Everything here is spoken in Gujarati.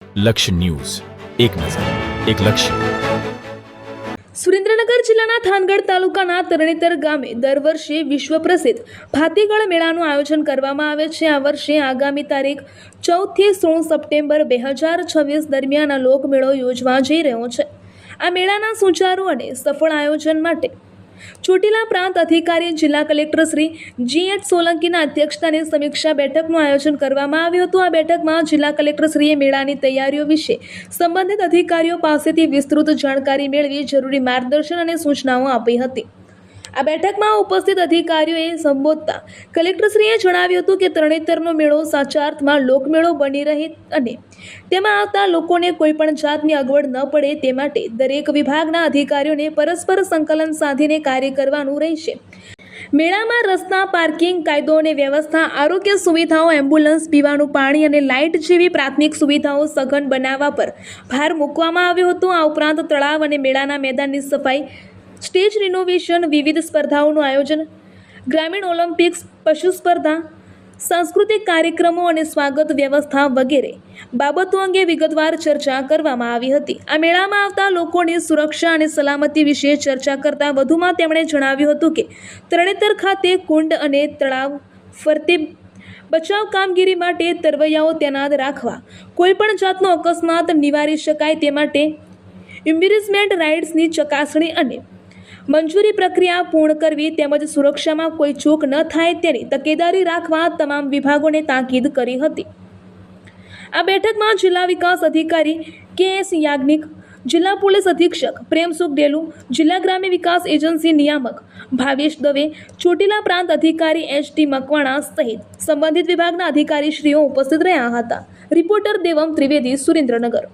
લક્ષ્ય ન્યૂઝ, એક નજર, એક લક્ષ્ય. સુરેન્દ્રનગર જિલ્લાના થાનગઢ તાલુકાના તરણેતર ગામે દર વર્ષે વિશ્વ પ્રસિદ્ધ ભાતીગળ મેળાનું આયોજન કરવામાં આવે છે. આ વર્ષે આગામી તારીખ 14 થી 16 સપ્ટેમ્બર 2026 દરમિયાન આ લોકમેળો યોજવા જઈ રહ્યો છે. આ મેળાના સુચારુ અને સફળ આયોજન માટે ચોટીલા પ્રાંત અધિકારી જિલ્લા કલેક્ટર શ્રી G.H. સોલંકીના અધ્યક્ષસ્થાને સમીક્ષા બેઠકનું આયોજન કરવામાં આવ્યું હતું. આ બેઠકમાં જિલ્લા કલેક્ટરશ્રીએ મેળાની તૈયારીઓ વિશે સંબંધિત અધિકારીઓ પાસેથી વિસ્તૃત જાણકારી મેળવી જરૂરી માર્ગદર્શન અને સૂચનાઓ આપી હતી. આ બેઠકમાં ઉપસ્થિત અધિકારીઓએ સંબોધતા કલેક્ટરશ્રીએ જણાવ્યું હતું કે તરણેતરનો મેળો સાચા અર્થમાં લોકમેળો બની રહે અને તેમાં આવતા લોકોને કોઈપણ જાતની અગવડ ન પડે તે માટે દરેક વિભાગના અધિકારીઓને પરસ્પર સંકલન સાધીને કાર્ય કરવાનું રહેશે. મેળામાં રસ્તા, પાર્કિંગ, કાયદો અને વ્યવસ્થા, આરોગ્ય સુવિધાઓ, એમ્બ્યુલન્સ, પીવાનું પાણી અને લાઇટ જેવી પ્રાથમિક સુવિધાઓ સઘન બનાવવા પર ભાર મૂકવામાં આવ્યો હતો. આ ઉપરાંત તળાવ અને મેળાના મેદાનની સફાઈ, સ્ટેજ રિનોવેશન, વિવિધ સ્પર્ધાઓનું આયોજન, ગ્રામીણ ઓલિમ્પિક્સ, પશુ સ્પર્ધા, સાંસ્કૃતિક કાર્યક્રમો અને સ્વાગત વ્યવસ્થા વગેરે બાબતો અંગે વિગતવાર ચર્ચા કરવામાં આવી હતી. આ મેળામાં આવતા લોકોની સુરક્ષા અને સલામતી વિશે ચર્ચા કરતા વધુમાં તેમણે જણાવ્યું હતું કે તરણેતર ખાતે કુંડ અને તળાવ ફરતે બચાવ કામગીરી માટે તરવૈયાઓ તૈનાત રાખવા, કોઈપણ જાતનો અકસ્માત નિવારી શકાય તે માટે એમ્બ્યુલન્સ રાઇડ્સની ચકાસણી અને મંજૂરી પ્રક્રિયા પૂર્ણ કરવી તેમજ સુરક્ષામાં કોઈ ચૂક ન થાય તેની તકેદારી રાખવા તમામ વિભાગોને તાકીદ કરી હતી. આ બેઠકમાં જિલ્લા વિકાસ અધિકારી K.S. યાજ્ઞિક, જિલ્લા પોલીસ અધિક્ષક પ્રેમસુખ ડેલુ, જિલ્લા ગ્રામ્ય વિકાસ એજન્સી નિયામક ભાવેશ દવે, ચોટીલા પ્રાંત અધિકારી H.T. મકવાણા સહિત સંબંધિત વિભાગના અધિકારીશ્રીઓ ઉપસ્થિત રહ્યા હતા. રિપોર્ટર દેવમ ત્રિવેદી, સુરેન્દ્રનગર.